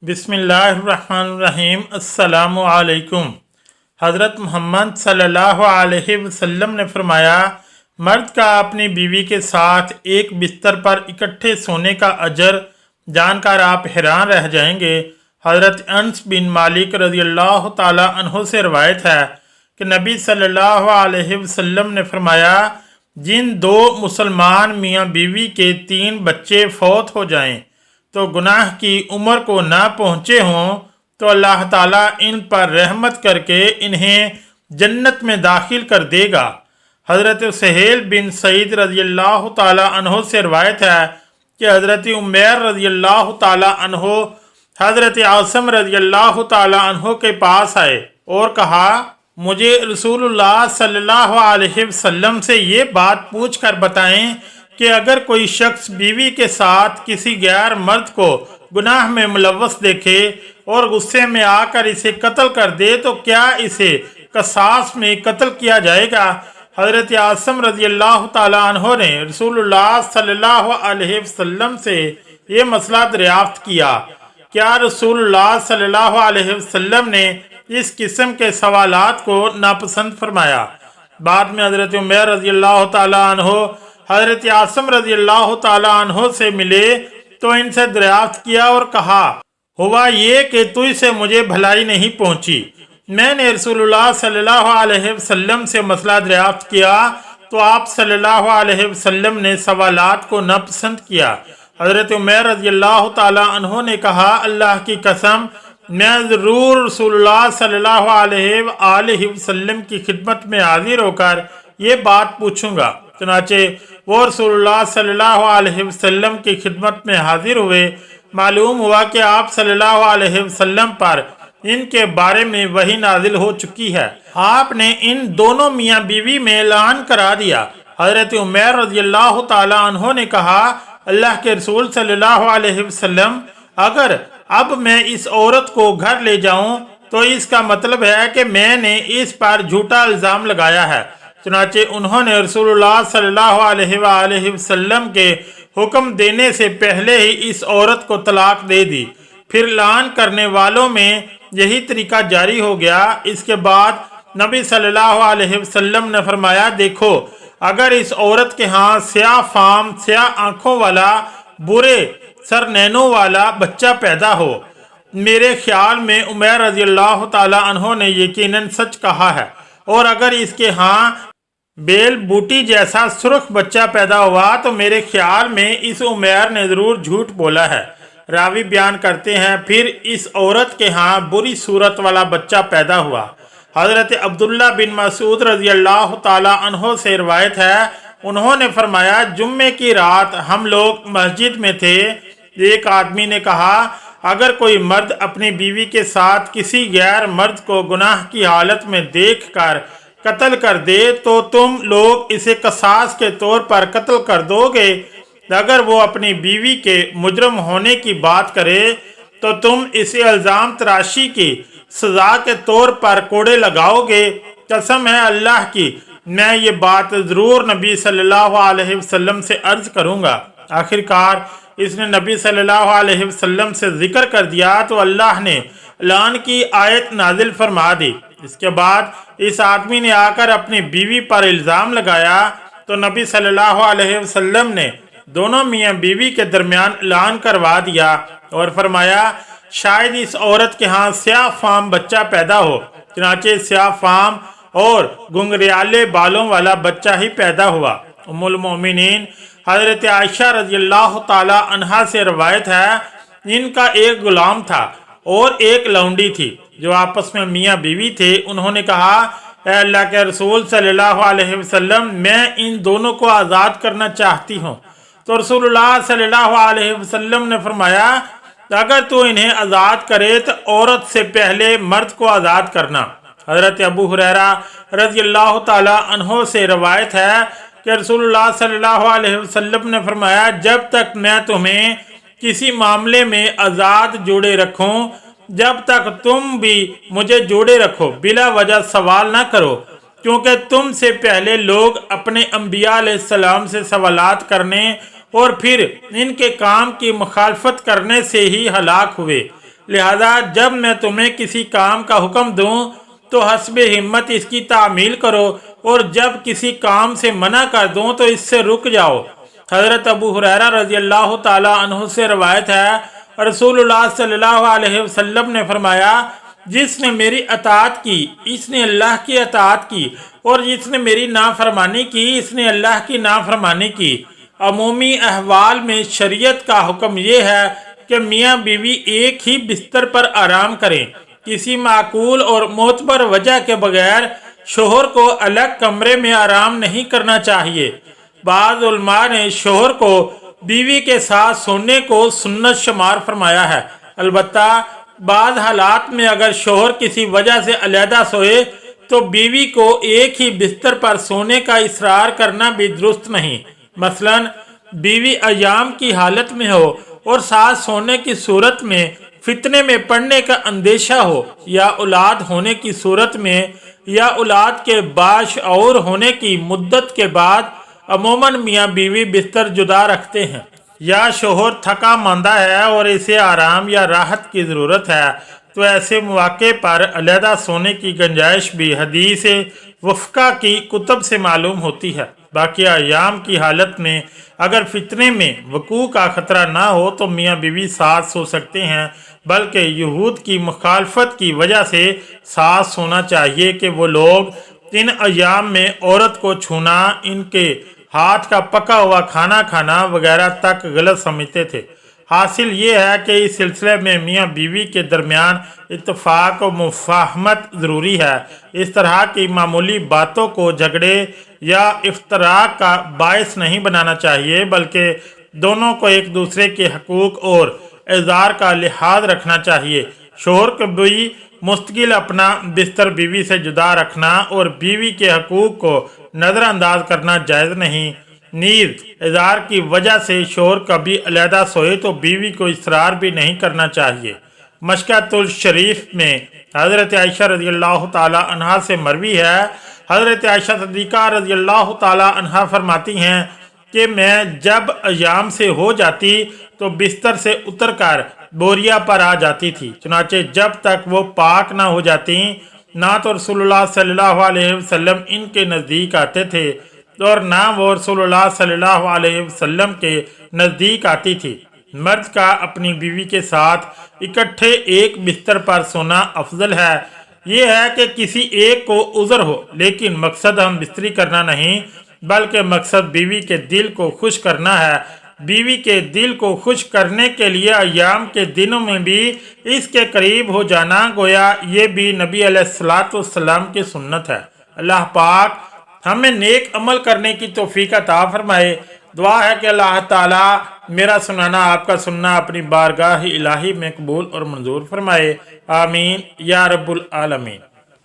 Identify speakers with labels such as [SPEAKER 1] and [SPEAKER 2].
[SPEAKER 1] बिस्मिल्लाहिर्रहमानिर्रहीम। अस्सलामु अलैकुम। हज़रत मोहम्मद सल्लल्लाहु अलैहि वसल्लम ने फरमाया, मर्द का अपनी बीवी के साथ एक बिस्तर पर इकट्ठे सोने का अजर जानकर आप हैरान रह जाएंगे। हज़रत अनस बिन मालिक रज़ियल्लाहु ताला अन्हु से रवायत है कि नबी सल्लल्लाहु अलैहि वसल्लम ने फरमाया, जिन दो मुसलमान मियाँ बीवी के 3 बच्चे फौत हो जाएं तो गुनाह की उम्र को ना पहुँचे हों तो अल्लाह ताला इन पर रहमत करके इन्हें जन्नत में दाखिल कर देगा। हज़रत सहेल बिन सईद रज़ियल्लाहु ताला अन्हो से रवायत है कि हज़रत उमैर रज़ियल्लाहु ताला अन्हो हज़रत आसम रज़ियल्लाहु ताला अन्हो के पास आए और कहा, मुझे रसूलुल्लाह सल्लल्लाहु अलैहि वसल्लम से ये बात पूछ कर बताएं कि अगर कोई शख्स बीवी के साथ किसी गैर मर्द को गुनाह में मुलव्वस देखे और गुस्से में आकर इसे कत्ल कर दे तो क्या इसे कसास में कत्ल किया जाएगा। हज़रत आसम रज़ियल्लाहु ताला अन्हो ने रसूलुल्लाह सल्लल्लाहु अलैहि वसल्लम से ये मसला दरियाफ्त किया, क्या रसूलुल्लाह सल्लल्लाहु अलैहि वसल्लम ने इस किस्म के सवालात को नापसंद फरमाया। बाद में हज़रत उमैर रज़ियल्लाहु ताला अन्हो हज़रत आसम रज़ियल्लाहु ताला अन्हो से मिले तो इनसे दरियाफ्त किया और कहा, हुआ ये कि तुझ से मुझे भलाई नहीं पहुंची। मैंने रसूलुल्लाह सल्लल्लाहु अलैहि वसल्लम से मसला दरियाफ्त किया तो आप सल्लल्लाहु अलैहि वसल्लम ने सवालात को नापसंद किया। हज़रत उमैर रज़ियल्लाहु ताला अन्हो ने कहा, अल्लाह की कसम, मैं ज़रूर रसूलुल्लाह सल्लल्लाहु अलैहि वसल्लम की खिदमत में हाजिर होकर ये बात पूछूंगा। चुनाचे वो रसूलुल्लाह सल्लल्लाहु अलैहि वसल्लम की खिदमत में हाजिर हुए। मालूम हुआ कि आप सल्लल्लाहु अलैहि वसल्लम पर इनके बारे में वही नाजिल हो चुकी है। आपने इन दोनों मियाँ बीवी में ऐलान करा दिया। हज़रत उमैर रज़ियल्लाहु ताला अन्हो ने कहा, अल्लाह के रसूल सल्लल्लाहु अलैहि वसल्लम, अगर अब मैं इस औरत को घर ले जाऊं तो इसका मतलब है कि मैंने इस पर झूठा इल्ज़ाम लगाया है। चुनाचे उन्होंने रसूलुल्लाह सल्लल्लाहु अलैहि वसल्लम के हुक्म देने से पहले ही इस औरत को तलाक दे दी। फिर ऐलान करने वालों में यही तरीका जारी हो गया। इसके बाद नबी सल्लल्लाहु अलैहि वसल्लम ने फरमाया, देखो, अगर इस औरत के यहाँ स्याह फाम, स्याह आँखों वाला, बुरे सरनैनों वाला बच्चा पैदा हो, मेरे ख्याल में उमैर रज़ियल्लाहु ताला अन्हो ने यकीनन सच कहा है, और अगर इसके यहाँ बेल बूटी जैसा सुर्ख बच्चा पैदा हुआ तो मेरे ख्याल में इस उमैर ने ज़रूर झूठ बोला है। रावी बयान करते हैं, फिर इस औरत के यहाँ बुरी सूरत वाला बच्चा पैदा हुआ। हज़रत अब्दुल्ला बिन मसूद रज़ियल्लाहु ताला अन्हो से रवायत है, उन्होंने फरमाया, जुम्मे की रात हम लोग मस्जिद में थे। एक आदमी ने कहा, अगर कोई मर्द अपनी बीवी के साथ किसी गैर मर्द को गुनाह की हालत में देखकर कत्ल कर दे तो तुम लोग इसे कसास के तौर पर कत्ल कर दोगे। अगर वो अपनी बीवी के मुजरम होने की बात करे तो तुम इसे इल्ज़ाम तराशी की सजा के तौर पर कोड़े लगाओगे। कसम है अल्लाह की, मैं ये बात ज़रूर नबी सल्लल्लाहु अलैहि वसल्लम से अर्ज़ करूँगा। आखिरकार इसने नबी सल्लल्लाहु अलैहि वसल्लम से जिक्र कर दिया तो अल्लाह ने ऐलान की आयत नाजिल फरमा दी। इसके बाद इस आदमी ने आकर अपनी बीवी पर इल्ज़ाम लगाया तो नबी सल्लल्लाहु अलैहि वसल्लम ने दोनों मियाँ बीवी के दरमियान ऐलान करवा दिया और फरमाया, शायद इस औरत के यहाँ स्याह फाम बच्चा पैदा हो। चनाचे स्याह फाम और गुंगरियाले बालों वाला बच्चा ही पैदा हुआ। उम्मुल मोमिनीन हज़रत आयशा रज़ियल्लाहु ताला अन्हा से रवायत है, इनका एक गुलाम था और एक लौंडी थी जो आपस में मियाँ बीवी थे। उन्होंने कहा, ऐ अल्लाह के रसूल सल्लल्लाहु अलैहि वसल्लम, मैं इन दोनों को आज़ाद करना चाहती हूँ। तो रसूलुल्लाह सल्लल्लाहु अलैहि वसल्लम ने फरमाया, अगर तू इन्हें आज़ाद करे तो औरत से पहले मर्द को आज़ाद करना। हज़रत अबू हुरैरा रज़ियल्लाहु ताला अन्हो से रवायत है कि रसूलुल्लाह सल्लल्लाहु अलैहि वसल्लम ने फरमाया, जब तक मैं तुम्हें किसी मामले में आज़ाद जोड़े रखूं, जब तक तुम भी मुझे जोड़े रखो, बिला वजह सवाल ना करो, क्योंकि तुमसे पहले लोग अपने अंबिया अलैहिस्सलाम से सवालात करने और फिर इनके काम की मुखालफत करने से ही हलाक हुए। लिहाजा जब मैं तुम्हें किसी काम का हुक्म दूं तो हस्ब हिम्मत इसकी तामील करो, और जब किसी काम से मना कर दूं तो इससे रुक जाओ। हज़रत अबू हुरैरा रज़ी अल्लाह ताला अन्हु से रवायत है, रसूलुल्लाह सल्लल्लाहु अलैहि वसल्लम ने फरमाया, जिसने मेरी अताअत की इसने अल्लाह की अताअत की, और जिसने मेरी नाफरमानी की इसने अल्लाह की नाफरमानी की। अमूमी अहवाल में शरीयत का हुक्म ये है कि मियाँ बीवी एक ही बिस्तर पर आराम करें। किसी माकूल और मोतबर वजह के बगैर शोहर को अलग कमरे में आराम नहीं करना चाहिए। बाज़ उलमा ने शोहर को बीवी के साथ सोने को सुन्नत शुमार फरमाया है। अलबत्ता बाज़ हालात में अगर शोहर किसी वजह से अलहदा सोए तो बीवी को एक ही बिस्तर पर सोने का इसरार करना भी दुरुस्त नहीं। मसलन बीवी अयाम की हालत में हो और साथ सोने की सूरत में फितने में पड़ने का अंदेशा हो, या औलाद होने की सूरत में, या औलाद के बाशऊर होने की मुद्दत के बाद अमूमन मियाँ बीवी बिस्तर जुदा रखते हैं। या शोहर थका मांदा है और इसे आराम या राहत की ज़रूरत है तो ऐसे मौके पर अलहदा सोने की गुंजाइश भी हदीस वफ़का की कुतब से मालूम होती है। बाकी अयाम की हालत में अगर फितने में वकू का ख़तरा ना हो तो मियाँ बीवी साथ सो सकते हैं, बल्कि यहूद की मुखालफत की वजह से साथ सोना चाहिए कि वो लोग इन अयाम में औरत को छूना, इनके हाथ का पका हुआ खाना खाना वगैरह तक गलत समझते थे। हासिल ये है कि इस सिलसिले में मियाँ बीवी के दरमियान इत्तफाक और मुफाहमत ज़रूरी है। इस तरह की मामूली बातों को झगड़े या इफ्तराक का बायस नहीं बनाना चाहिए, बल्कि दोनों को एक दूसरे के हकूक़ और एज़ार का लिहाज रखना चाहिए। शोहर को भी मुस्तकिल अपना बिस्तर बीवी से जुदा रखना और बीवी के हकूक़ को नज़रअंदाज करना जायज़ नहीं। नीज़ एज़ार की वजह से शोहर कभी अलहदा सोए तो बीवी को इसरार भी नहीं करना चाहिए। मशकातुल शरीफ में हज़रत आयशा रज़ी अल्लाह ताला अन्हा से मरवी है, हज़रत आयशा सिद्दीक़ा रज़ी अल्लाह ताला अन्हा फरमाती हैं कि मैं जब अयाम से हो जाती तो बिस्तर से उतर कर बोरिया पर आ जाती थी। चुनाचे जब तक वो पाक ना हो जाती ना तो रसूलुल्लाह सल्लल्लाहु अलैहि वसल्लम इनके नज़दीक आते थे और ना वो रसूलुल्लाह सल्लल्लाहु अलैहि वसल्लम के नज़दीक आती थी। मर्द का अपनी बीवी के साथ इकट्ठे एक बिस्तर पर सोना अफजल है। ये है कि किसी एक को उज़र हो, लेकिन मकसद हम बिस्तरी करना नहीं, बल्कि मकसद बीवी के दिल को खुश करना है। बीवी के दिल को खुश करने के लिए अय्याम के दिनों में भी इसके करीब हो जाना, गोया ये भी नबी अलैहिस्सलाम की सुन्नत है। अल्लाह पाक हमें नेक अमल करने की तौफीक अता फरमाए। दुआ है कि अल्लाह ताला मेरा सुनाना आपका सुनना अपनी बारगाह इलाही में कबूल और मंजूर फरमाए। आमीन या रब्बुल आलमीन।